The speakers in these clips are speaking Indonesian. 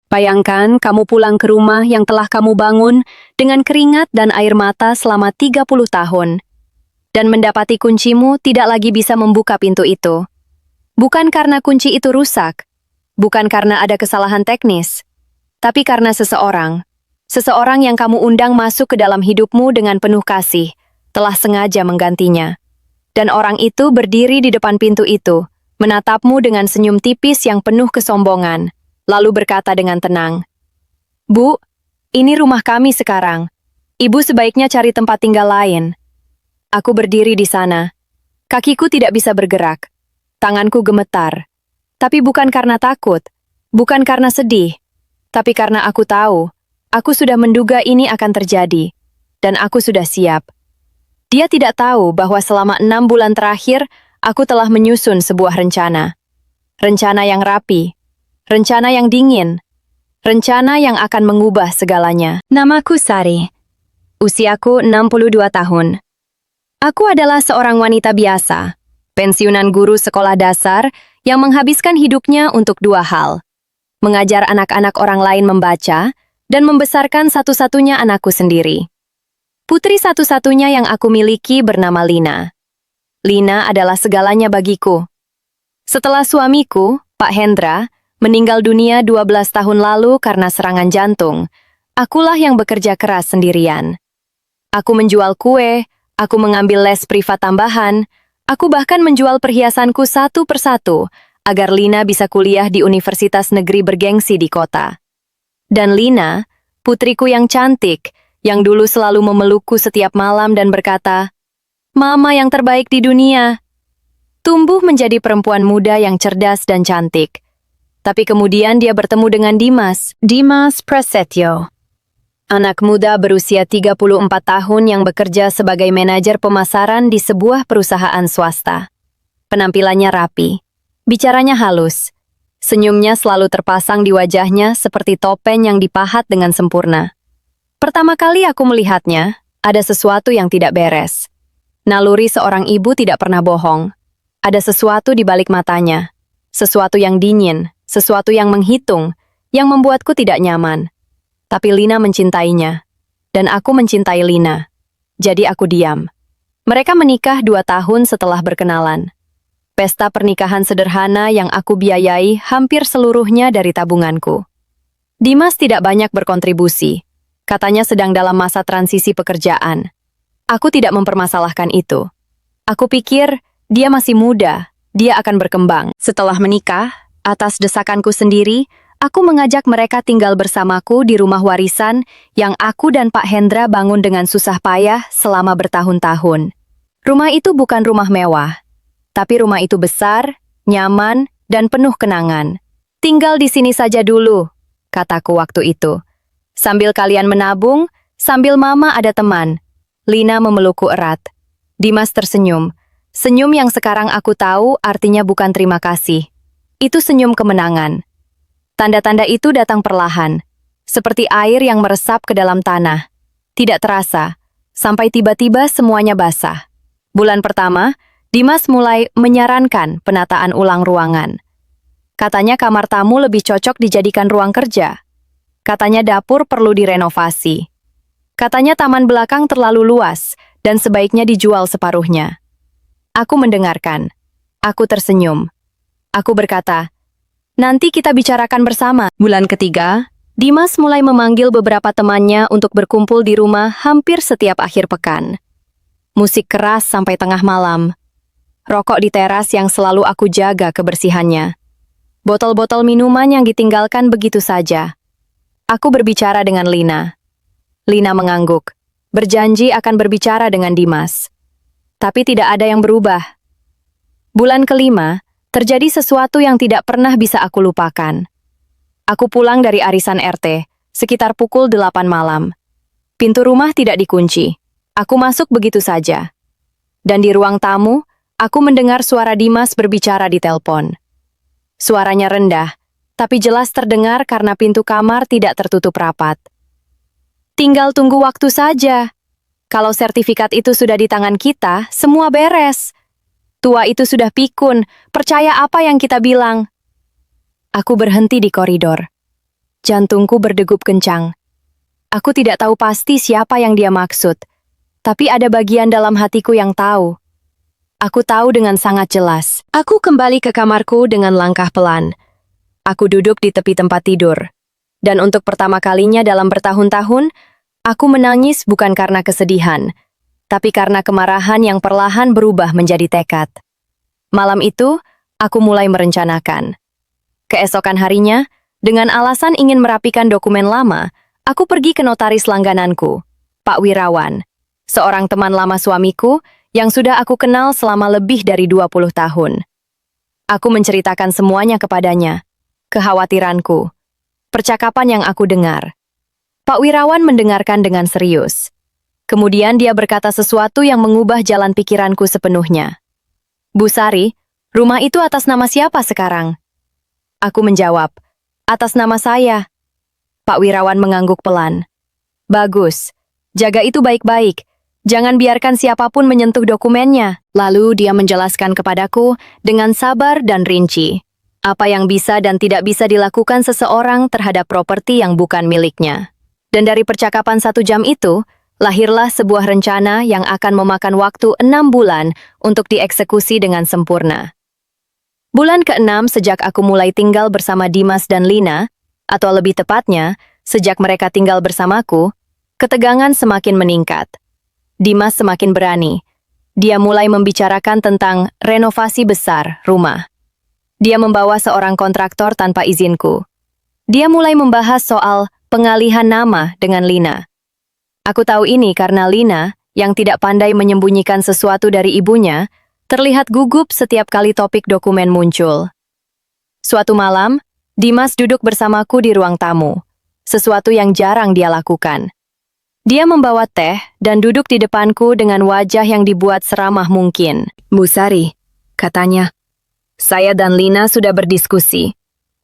Bayangkan kamu pulang ke rumah yang telah kamu bangun dengan keringat dan air mata selama 30 tahun. Dan mendapati kuncimu tidak lagi bisa membuka pintu itu. Bukan karena kunci itu rusak, bukan karena ada kesalahan teknis, tapi karena seseorang. Seseorang yang kamu undang masuk ke dalam hidupmu dengan penuh kasih, telah sengaja menggantinya. Dan orang itu berdiri di depan pintu itu, menatapmu dengan senyum tipis yang penuh kesombongan, lalu berkata dengan tenang, "Bu, ini rumah kami sekarang. Ibu sebaiknya cari tempat tinggal lain." Aku berdiri di sana. Kakiku tidak bisa bergerak. Tanganku gemetar. Tapi bukan karena takut, bukan karena sedih, tapi karena aku tahu, aku sudah menduga ini akan terjadi, dan aku sudah siap. Dia tidak tahu bahwa selama 6 bulan terakhir, aku telah menyusun sebuah rencana. Rencana yang rapi, rencana yang dingin, rencana yang akan mengubah segalanya. Namaku Sari. Usiaku 62 tahun. Aku adalah seorang wanita biasa, pensiunan guru sekolah dasar yang menghabiskan hidupnya untuk dua hal. Mengajar anak-anak orang lain membaca, dan membesarkan satu-satunya anakku sendiri. Putri satu-satunya yang aku miliki bernama Lina. Lina adalah segalanya bagiku. Setelah suamiku, Pak Hendra, meninggal dunia 12 tahun lalu karena serangan jantung, akulah yang bekerja keras sendirian. Aku menjual kue, aku mengambil les privat tambahan, aku bahkan menjual perhiasanku satu persatu agar Lina bisa kuliah di universitas negeri bergengsi di kota. Dan Lina, putriku yang cantik, yang dulu selalu memelukku setiap malam dan berkata, "Mama yang terbaik di dunia." Tumbuh menjadi perempuan muda yang cerdas dan cantik. Tapi kemudian dia bertemu dengan Dimas Prasetyo. Anak muda berusia 34 tahun yang bekerja sebagai manajer pemasaran di sebuah perusahaan swasta. Penampilannya rapi, bicaranya halus, senyumnya selalu terpasang di wajahnya seperti topeng yang dipahat dengan sempurna. Pertama kali aku melihatnya, ada sesuatu yang tidak beres. Naluri seorang ibu tidak pernah bohong. Ada sesuatu di balik matanya, sesuatu yang dingin, sesuatu yang menghitung, yang membuatku tidak nyaman. Tapi Lina mencintainya, dan aku mencintai Lina. Jadi aku diam. Mereka menikah 2 tahun setelah berkenalan. Pesta pernikahan sederhana yang aku biayai hampir seluruhnya dari tabunganku. Dimas tidak banyak berkontribusi. Katanya sedang dalam masa transisi pekerjaan. Aku tidak mempermasalahkan itu. Aku pikir dia masih muda, dia akan berkembang. Setelah menikah, atas desakanku sendiri, aku mengajak mereka tinggal bersamaku di rumah warisan yang aku dan Pak Hendra bangun dengan susah payah selama bertahun-tahun. Rumah itu bukan rumah mewah, tapi rumah itu besar, nyaman, dan penuh kenangan. "Tinggal di sini saja dulu," kataku waktu itu. "Sambil kalian menabung, sambil Mama ada teman." Lina memelukku erat. Dimas tersenyum. Senyum yang sekarang aku tahu artinya bukan terima kasih. Itu senyum kemenangan. Tanda-tanda itu datang perlahan, seperti air yang meresap ke dalam tanah. Tidak terasa, sampai tiba-tiba semuanya basah. Bulan pertama, Dimas mulai menyarankan penataan ulang ruangan. Katanya kamar tamu lebih cocok dijadikan ruang kerja. Katanya dapur perlu direnovasi. Katanya taman belakang terlalu luas dan sebaiknya dijual separuhnya. Aku mendengarkan. Aku tersenyum. Aku berkata, "Nanti kita bicarakan bersama." Bulan ketiga, Dimas mulai memanggil beberapa temannya untuk berkumpul di rumah hampir setiap akhir pekan. Musik keras sampai tengah malam. Rokok di teras yang selalu aku jaga kebersihannya. Botol-botol minuman yang ditinggalkan begitu saja. Aku berbicara dengan Lina. Lina mengangguk, berjanji akan berbicara dengan Dimas. Tapi tidak ada yang berubah. Bulan kelima, terjadi sesuatu yang tidak pernah bisa aku lupakan. Aku pulang dari arisan RT, sekitar pukul 8 malam. Pintu rumah tidak dikunci. Aku masuk begitu saja. Dan di ruang tamu, aku mendengar suara Dimas berbicara di telepon. Suaranya rendah, tapi jelas terdengar karena pintu kamar tidak tertutup rapat. "Tinggal tunggu waktu saja. Kalau sertifikat itu sudah di tangan kita, semua beres. Tua itu sudah pikun, percaya apa yang kita bilang." Aku berhenti di koridor. Jantungku berdegup kencang. Aku tidak tahu pasti siapa yang dia maksud, tapi ada bagian dalam hatiku yang tahu. Aku tahu dengan sangat jelas. Aku kembali ke kamarku dengan langkah pelan. Aku duduk di tepi tempat tidur. Dan untuk pertama kalinya dalam bertahun-tahun, aku menangis bukan karena kesedihan, tapi karena kemarahan yang perlahan berubah menjadi tekad. Malam itu, aku mulai merencanakan. Keesokan harinya, dengan alasan ingin merapikan dokumen lama, aku pergi ke notaris langgananku, Pak Wirawan, seorang teman lama suamiku yang sudah aku kenal selama lebih dari 20 tahun. Aku menceritakan semuanya kepadanya, kekhawatiranku, percakapan yang aku dengar. Pak Wirawan mendengarkan dengan serius. Kemudian dia berkata sesuatu yang mengubah jalan pikiranku sepenuhnya. Bu Sari, rumah itu atas nama siapa sekarang? Aku menjawab, atas nama saya. Pak Wirawan mengangguk pelan. Bagus, jaga itu baik-baik. Jangan biarkan siapapun menyentuh dokumennya. Lalu dia menjelaskan kepadaku dengan sabar dan rinci apa yang bisa dan tidak bisa dilakukan seseorang terhadap properti yang bukan miliknya. Dan dari percakapan 1 jam itu, lahirlah sebuah rencana yang akan memakan waktu 6 bulan untuk dieksekusi dengan sempurna. Bulan ke-6 sejak aku mulai tinggal bersama Dimas dan Lina, atau lebih tepatnya, sejak mereka tinggal bersamaku, ketegangan semakin meningkat. Dimas semakin berani. Dia mulai membicarakan tentang renovasi besar rumah. Dia membawa seorang kontraktor tanpa izinku. Dia mulai membahas soal pengalihan nama dengan Lina. Aku tahu ini karena Lina, yang tidak pandai menyembunyikan sesuatu dari ibunya, terlihat gugup setiap kali topik dokumen muncul. Suatu malam, Dimas duduk bersamaku di ruang tamu, sesuatu yang jarang dia lakukan. Dia membawa teh dan duduk di depanku dengan wajah yang dibuat seramah mungkin. Bu Sari, katanya, saya dan Lina sudah berdiskusi.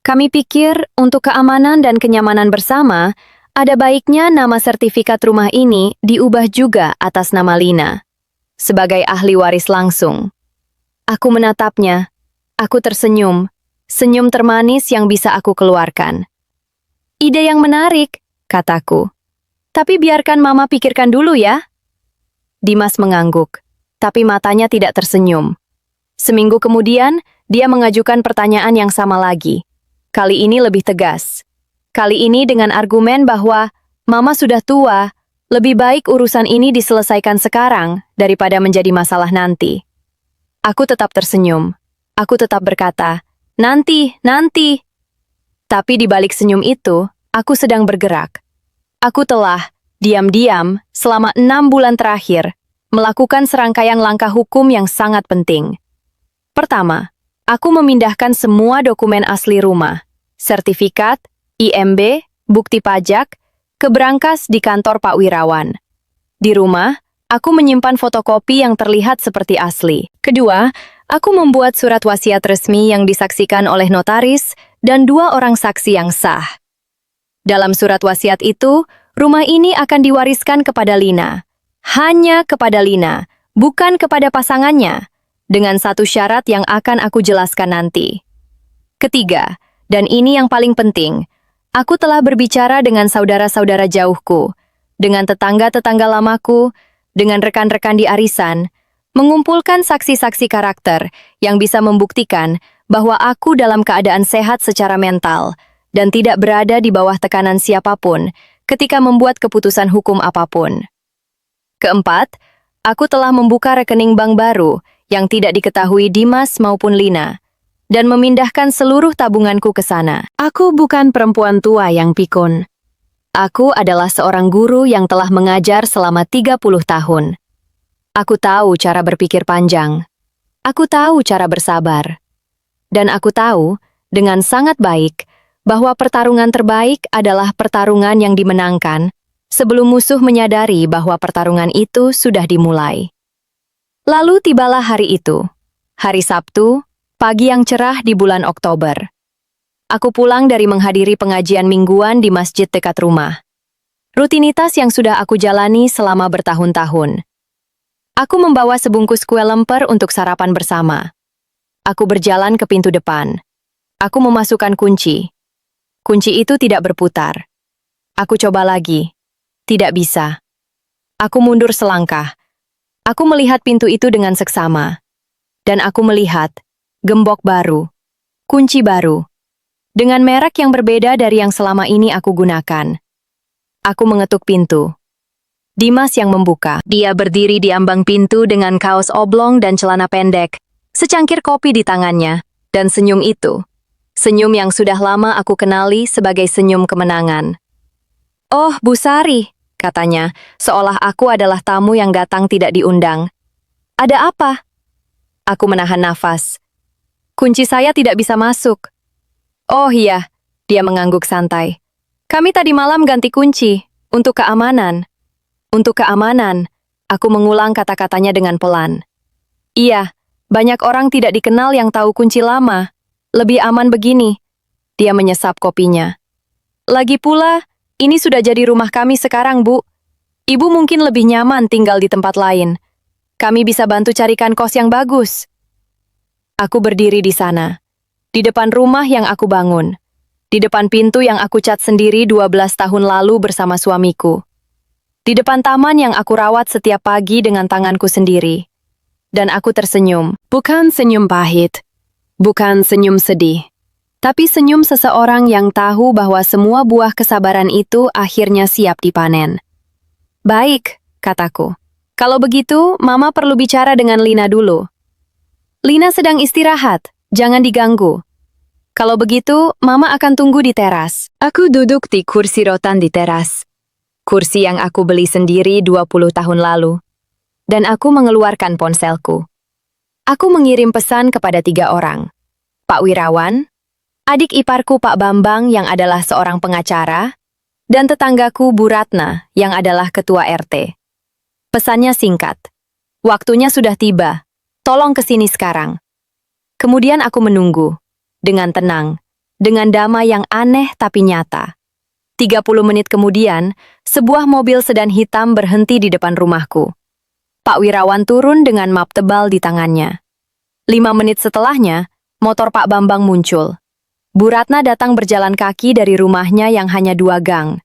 Kami pikir untuk keamanan dan kenyamanan bersama, ada baiknya nama sertifikat rumah ini diubah juga atas nama Lina, sebagai ahli waris langsung. Aku menatapnya. Aku tersenyum, senyum termanis yang bisa aku keluarkan. Ide yang menarik, kataku. Tapi biarkan Mama pikirkan dulu ya. Dimas mengangguk, tapi matanya tidak tersenyum. Seminggu kemudian, dia mengajukan pertanyaan yang sama lagi. Kali ini lebih tegas. Kali ini dengan argumen bahwa Mama sudah tua, lebih baik urusan ini diselesaikan sekarang daripada menjadi masalah nanti. Aku tetap tersenyum. Aku tetap berkata, nanti. Tapi di balik senyum itu, aku sedang bergerak. Aku telah, diam-diam, selama 6 bulan terakhir, melakukan serangkaian langkah hukum yang sangat penting. Pertama, aku memindahkan semua dokumen asli rumah, sertifikat, IMB, bukti pajak, ke berangkas di kantor Pak Wirawan. Di rumah, aku menyimpan fotokopi yang terlihat seperti asli. Kedua, aku membuat surat wasiat resmi yang disaksikan oleh notaris dan 2 orang saksi yang sah. Dalam surat wasiat itu, rumah ini akan diwariskan kepada Lina. Hanya kepada Lina, bukan kepada pasangannya, dengan satu syarat yang akan aku jelaskan nanti. Ketiga, dan ini yang paling penting, aku telah berbicara dengan saudara-saudara jauhku, dengan tetangga-tetangga lamaku, dengan rekan-rekan di arisan, mengumpulkan saksi-saksi karakter yang bisa membuktikan bahwa aku dalam keadaan sehat secara mental, dan tidak berada di bawah tekanan siapapun ketika membuat keputusan hukum apapun. Keempat, aku telah membuka rekening bank baru yang tidak diketahui Dimas maupun Lina, dan memindahkan seluruh tabunganku ke sana. Aku bukan perempuan tua yang pikun. Aku adalah seorang guru yang telah mengajar selama 30 tahun. Aku tahu cara berpikir panjang. Aku tahu cara bersabar. Dan aku tahu, dengan sangat baik, bahwa pertarungan terbaik adalah pertarungan yang dimenangkan sebelum musuh menyadari bahwa pertarungan itu sudah dimulai. Lalu tibalah hari itu, hari Sabtu, pagi yang cerah di bulan Oktober. Aku pulang dari menghadiri pengajian mingguan di masjid dekat rumah. Rutinitas yang sudah aku jalani selama bertahun-tahun. Aku membawa sebungkus kue lemper untuk sarapan bersama. Aku berjalan ke pintu depan. Aku memasukkan kunci. Kunci itu tidak berputar. Aku coba lagi. Tidak bisa. Aku mundur selangkah. Aku melihat pintu itu dengan seksama. Dan aku melihat gembok baru, kunci baru, dengan merek yang berbeda dari yang selama ini aku gunakan. Aku mengetuk pintu. Dimas yang membuka. Dia berdiri di ambang pintu dengan kaos oblong dan celana pendek, secangkir kopi di tangannya, dan senyum itu. Senyum yang sudah lama aku kenali sebagai senyum kemenangan. "Oh, Bu Sari," katanya, seolah aku adalah tamu yang datang tidak diundang. "Ada apa?" Aku menahan nafas. "Kunci saya tidak bisa masuk." "Oh iya," dia mengangguk santai. "Kami tadi malam ganti kunci, untuk keamanan." "Untuk keamanan," aku mengulang kata-katanya dengan pelan. "Iya, banyak orang tidak dikenal yang tahu kunci lama. Lebih aman begini." Dia menyesap kopinya. "Lagi pula, ini sudah jadi rumah kami sekarang, Bu. Ibu mungkin lebih nyaman tinggal di tempat lain. Kami bisa bantu carikan kos yang bagus." Aku berdiri di sana, di depan rumah yang aku bangun, di depan pintu yang aku cat sendiri 12 tahun lalu bersama suamiku, di depan taman yang aku rawat setiap pagi dengan tanganku sendiri. Dan aku tersenyum, bukan senyum pahit, bukan senyum sedih, tapi senyum seseorang yang tahu bahwa semua buah kesabaran itu akhirnya siap dipanen. "Baik," kataku. "Kalau begitu, Mama perlu bicara dengan Lina dulu." "Lina sedang istirahat, jangan diganggu." "Kalau begitu, Mama akan tunggu di teras." Aku duduk di kursi rotan di teras. Kursi yang aku beli sendiri 20 tahun lalu. Dan aku mengeluarkan ponselku. Aku mengirim pesan kepada 3 orang. Pak Wirawan, adik iparku Pak Bambang yang adalah seorang pengacara, dan tetanggaku Bu Ratna yang adalah ketua RT. Pesannya singkat. "Waktunya sudah tiba. Tolong kesini sekarang." Kemudian aku menunggu. Dengan tenang. Dengan damai yang aneh tapi nyata. 30 menit kemudian, sebuah mobil sedan hitam berhenti di depan rumahku. Pak Wirawan turun dengan map tebal di tangannya. 5 menit setelahnya, motor Pak Bambang muncul. Bu Ratna datang berjalan kaki dari rumahnya yang hanya 2 gang.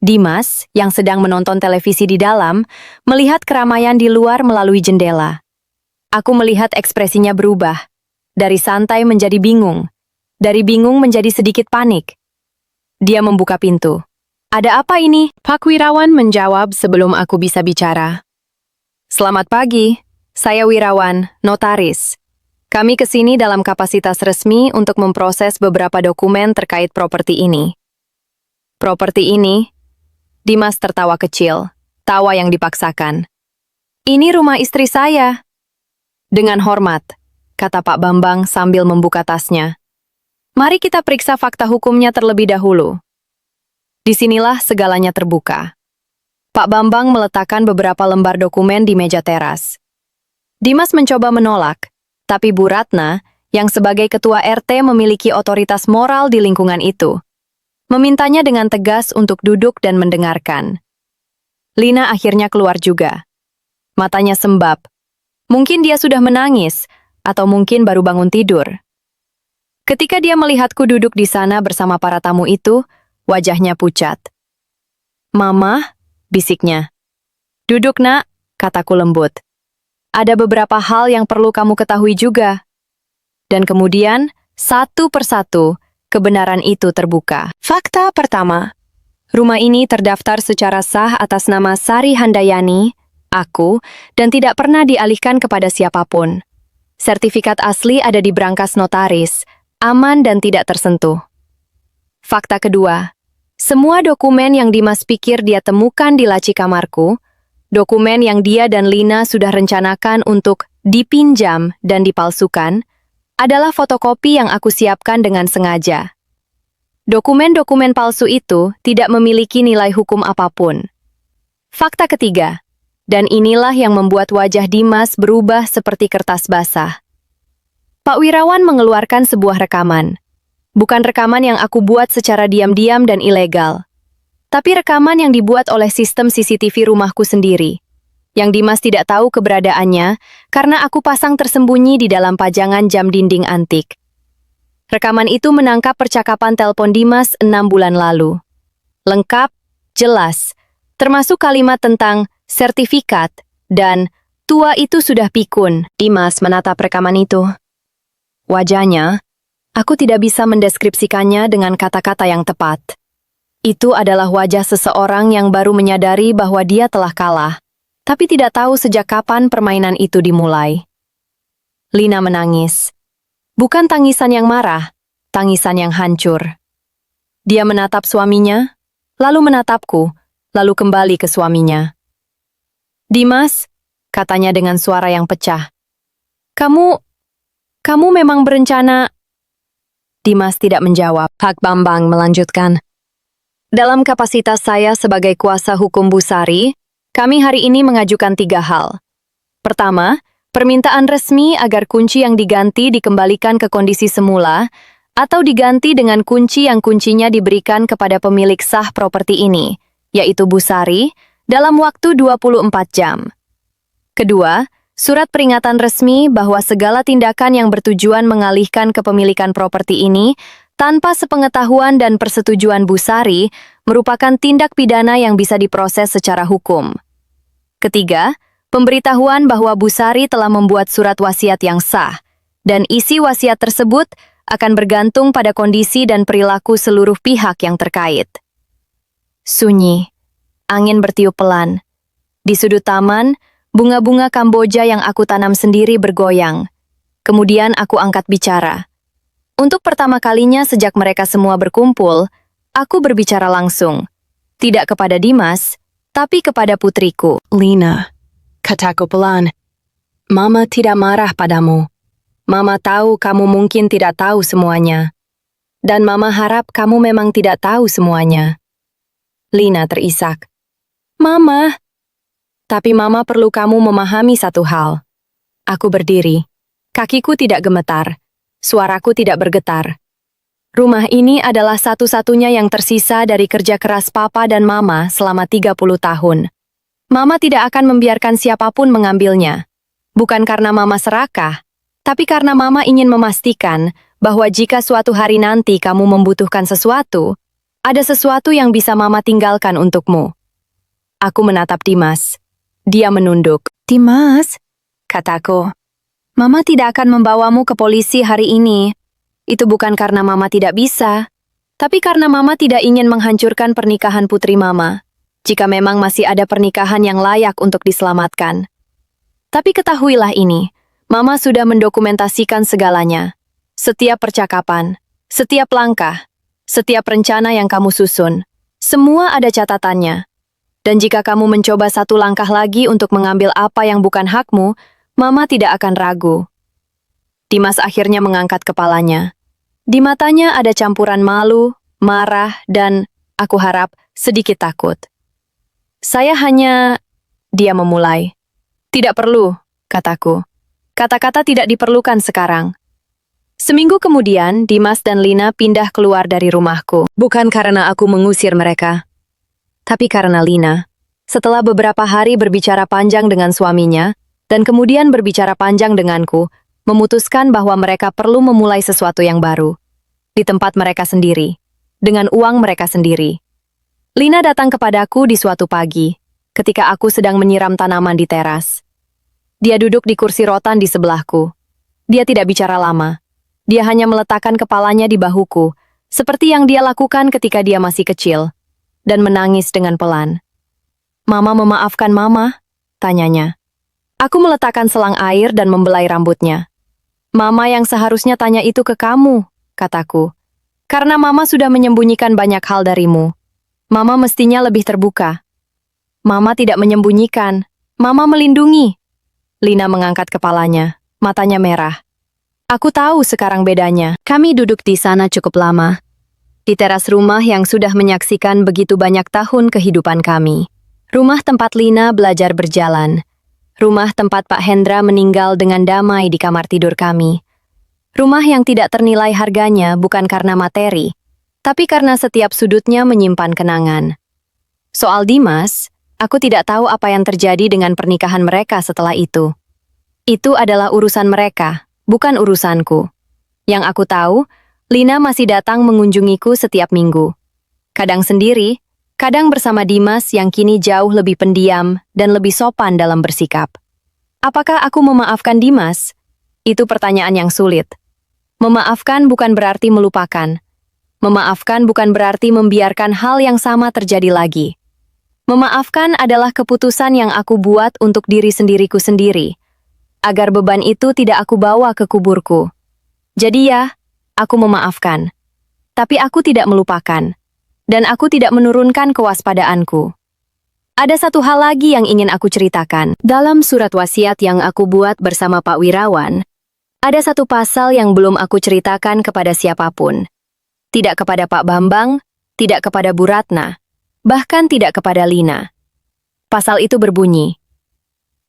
Dimas, yang sedang menonton televisi di dalam, melihat keramaian di luar melalui jendela. Aku melihat ekspresinya berubah. Dari santai menjadi bingung. Dari bingung menjadi sedikit panik. Dia membuka pintu. "Ada apa ini?" Pak Wirawan menjawab sebelum aku bisa bicara. "Selamat pagi, saya Wirawan, notaris. Kami kesini dalam kapasitas resmi untuk memproses beberapa dokumen terkait properti ini." "Properti ini?" Dimas tertawa kecil, tawa yang dipaksakan. "Ini rumah istri saya." "Dengan hormat," kata Pak Bambang sambil membuka tasnya. "Mari kita periksa fakta hukumnya terlebih dahulu." Disinilah segalanya terbuka. Pak Bambang meletakkan beberapa lembar dokumen di meja teras. Dimas mencoba menolak, tapi Bu Ratna, yang sebagai ketua RT memiliki otoritas moral di lingkungan itu, memintanya dengan tegas untuk duduk dan mendengarkan. Lina akhirnya keluar juga. Matanya sembab. Mungkin dia sudah menangis, atau mungkin baru bangun tidur. Ketika dia melihatku duduk di sana bersama para tamu itu, wajahnya pucat. "Mama," bisiknya. "Duduk, Nak," kataku lembut. "Ada beberapa hal yang perlu kamu ketahui juga." Dan kemudian, satu persatu, kebenaran itu terbuka. Fakta pertama. Rumah ini terdaftar secara sah atas nama Sari Handayani, aku, dan tidak pernah dialihkan kepada siapapun. Sertifikat asli ada di brankas notaris, aman dan tidak tersentuh. Fakta kedua. Semua dokumen yang Dimas pikir dia temukan di laci kamarku, dokumen yang dia dan Lina sudah rencanakan untuk dipinjam dan dipalsukan, adalah fotokopi yang aku siapkan dengan sengaja. Dokumen-dokumen palsu itu tidak memiliki nilai hukum apapun. Fakta ketiga, dan inilah yang membuat wajah Dimas berubah seperti kertas basah. Pak Wirawan mengeluarkan sebuah rekaman. Bukan rekaman yang aku buat secara diam-diam dan ilegal, tapi rekaman yang dibuat oleh sistem CCTV rumahku sendiri, yang Dimas tidak tahu keberadaannya karena aku pasang tersembunyi di dalam pajangan jam dinding antik. Rekaman itu menangkap percakapan telepon Dimas 6 bulan lalu. Lengkap, jelas, termasuk kalimat tentang sertifikat dan tua itu sudah pikun. Dimas menatap rekaman itu. Wajahnya, aku tidak bisa mendeskripsikannya dengan kata-kata yang tepat. Itu adalah wajah seseorang yang baru menyadari bahwa dia telah kalah, tapi tidak tahu sejak kapan permainan itu dimulai. Lina menangis. Bukan tangisan yang marah, tangisan yang hancur. Dia menatap suaminya, lalu menatapku, lalu kembali ke suaminya. Dimas, katanya dengan suara yang pecah. Kamu memang berencana... Dimas tidak menjawab. Pak Bambang melanjutkan. Dalam kapasitas saya sebagai kuasa hukum Busari, kami hari ini mengajukan 3 hal. Pertama, permintaan resmi agar kunci yang diganti dikembalikan ke kondisi semula atau diganti dengan kunci yang kuncinya diberikan kepada pemilik sah properti ini, yaitu Busari, dalam waktu 24 jam. Kedua, surat peringatan resmi bahwa segala tindakan yang bertujuan mengalihkan kepemilikan properti ini tanpa sepengetahuan dan persetujuan Busari merupakan tindak pidana yang bisa diproses secara hukum. Ketiga, pemberitahuan bahwa Busari telah membuat surat wasiat yang sah, dan isi wasiat tersebut akan bergantung pada kondisi dan perilaku seluruh pihak yang terkait. Sunyi. Angin bertiup pelan. Di sudut taman, bunga-bunga Kamboja yang aku tanam sendiri bergoyang. Kemudian aku angkat bicara. Untuk pertama kalinya sejak mereka semua berkumpul, aku berbicara langsung. Tidak kepada Dimas, tapi kepada putriku. Lina. Kataku pelan, Mama tidak marah padamu. Mama tahu kamu mungkin tidak tahu semuanya. Dan Mama harap kamu memang tidak tahu semuanya. Lina terisak. Mama. Tapi Mama perlu kamu memahami satu hal. Aku berdiri. Kakiku tidak gemetar. Suaraku tidak bergetar. Rumah ini adalah satu-satunya yang tersisa dari kerja keras Papa dan Mama selama 30 tahun. Mama tidak akan membiarkan siapapun mengambilnya. Bukan karena Mama serakah, tapi karena Mama ingin memastikan bahwa jika suatu hari nanti kamu membutuhkan sesuatu, ada sesuatu yang bisa Mama tinggalkan untukmu. Aku menatap Dimas. Dia menunduk. Dimas, kataku. Mama tidak akan membawamu ke polisi hari ini. Itu bukan karena Mama tidak bisa, tapi karena Mama tidak ingin menghancurkan pernikahan putri Mama. Jika memang masih ada pernikahan yang layak untuk diselamatkan. Tapi ketahuilah ini, Mama sudah mendokumentasikan segalanya. Setiap percakapan, setiap langkah, setiap rencana yang kamu susun, semua ada catatannya. Dan jika kamu mencoba satu langkah lagi untuk mengambil apa yang bukan hakmu, Mama tidak akan ragu. Dimas akhirnya mengangkat kepalanya. Di matanya ada campuran malu, marah, dan, aku harap, sedikit takut. Dia memulai. Tidak perlu, kataku. Kata-kata tidak diperlukan sekarang. Seminggu kemudian, Dimas dan Lina pindah keluar dari rumahku. Bukan karena aku mengusir mereka, tapi karena Lina, setelah beberapa hari berbicara panjang dengan suaminya, dan kemudian berbicara panjang denganku, memutuskan bahwa mereka perlu memulai sesuatu yang baru. Di tempat mereka sendiri, dengan uang mereka sendiri. Lina datang kepadaku di suatu pagi, ketika aku sedang menyiram tanaman di teras. Dia duduk di kursi rotan di sebelahku. Dia tidak bicara lama. Dia hanya meletakkan kepalanya di bahuku, seperti yang dia lakukan ketika dia masih kecil, dan menangis dengan pelan. Mama memaafkan Mama? Tanyanya. Aku meletakkan selang air dan membelai rambutnya. Mama yang seharusnya tanya itu ke kamu, kataku. Karena Mama sudah menyembunyikan banyak hal darimu. Mama mestinya lebih terbuka. Mama tidak menyembunyikan. Mama melindungi. Lina mengangkat kepalanya. Matanya merah. Aku tahu sekarang bedanya. Kami duduk di sana cukup lama. Di teras rumah yang sudah menyaksikan begitu banyak tahun kehidupan kami. Rumah tempat Lina belajar berjalan. Rumah tempat Pak Hendra meninggal dengan damai di kamar tidur kami. Rumah yang tidak ternilai harganya bukan karena materi, tapi karena setiap sudutnya menyimpan kenangan. Soal Dimas, aku tidak tahu apa yang terjadi dengan pernikahan mereka setelah itu. Itu adalah urusan mereka, bukan urusanku. Yang aku tahu, Lina masih datang mengunjungiku setiap minggu. Kadang sendiri, kadang bersama Dimas yang kini jauh lebih pendiam dan lebih sopan dalam bersikap. Apakah aku memaafkan Dimas? Itu pertanyaan yang sulit. Memaafkan bukan berarti melupakan. Memaafkan bukan berarti membiarkan hal yang sama terjadi lagi. Memaafkan adalah keputusan yang aku buat untuk diri sendiriku sendiri, agar beban itu tidak aku bawa ke kuburku. Jadi ya, aku memaafkan. Tapi aku tidak melupakan. Dan aku tidak menurunkan kewaspadaanku. Ada satu hal lagi yang ingin aku ceritakan. Dalam surat wasiat yang aku buat bersama Pak Wirawan, ada satu pasal yang belum aku ceritakan kepada siapapun. Tidak kepada Pak Bambang, tidak kepada Bu Ratna, bahkan tidak kepada Lina. Pasal itu berbunyi,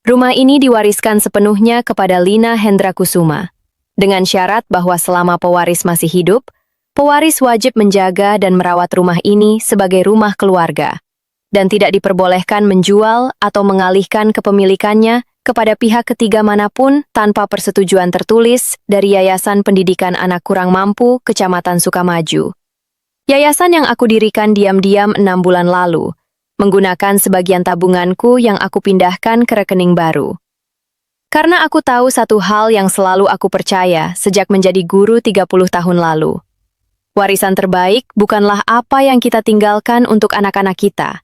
rumah ini diwariskan sepenuhnya kepada Lina Hendrakusuma, dengan syarat bahwa selama pewaris masih hidup, pewaris wajib menjaga dan merawat rumah ini sebagai rumah keluarga, dan tidak diperbolehkan menjual atau mengalihkan kepemilikannya kepada pihak ketiga manapun tanpa persetujuan tertulis dari Yayasan Pendidikan Anak Kurang Mampu Kecamatan Sukamaju. Yayasan yang aku dirikan diam-diam 6 bulan lalu, menggunakan sebagian tabunganku yang aku pindahkan ke rekening baru. Karena aku tahu satu hal yang selalu aku percaya sejak menjadi guru 30 tahun lalu. Warisan terbaik bukanlah apa yang kita tinggalkan untuk anak-anak kita.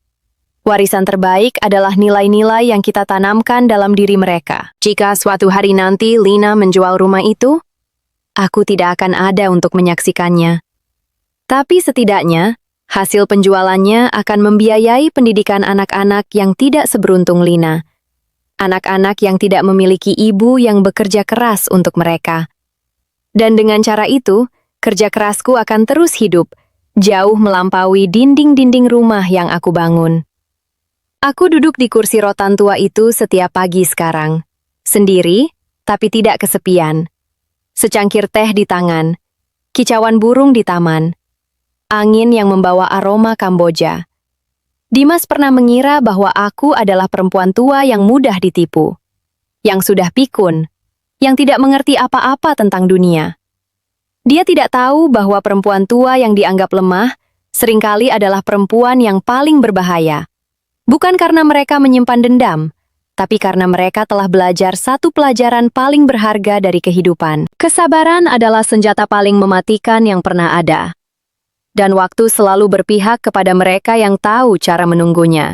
Warisan terbaik adalah nilai-nilai yang kita tanamkan dalam diri mereka. Jika suatu hari nanti Lina menjual rumah itu, aku tidak akan ada untuk menyaksikannya. Tapi setidaknya, hasil penjualannya akan membiayai pendidikan anak-anak yang tidak seberuntung Lina. Anak-anak yang tidak memiliki ibu yang bekerja keras untuk mereka. Dan dengan cara itu, kerja kerasku akan terus hidup, jauh melampaui dinding-dinding rumah yang aku bangun. Aku duduk di kursi rotan tua itu setiap pagi sekarang. Sendiri, tapi tidak kesepian. Secangkir teh di tangan, kicauan burung di taman, angin yang membawa aroma Kamboja. Dimas pernah mengira bahwa aku adalah perempuan tua yang mudah ditipu, yang sudah pikun, yang tidak mengerti apa-apa tentang dunia. Dia tidak tahu bahwa perempuan tua yang dianggap lemah seringkali adalah perempuan yang paling berbahaya. Bukan karena mereka menyimpan dendam, tapi karena mereka telah belajar satu pelajaran paling berharga dari kehidupan. Kesabaran adalah senjata paling mematikan yang pernah ada. Dan waktu selalu berpihak kepada mereka yang tahu cara menunggunya.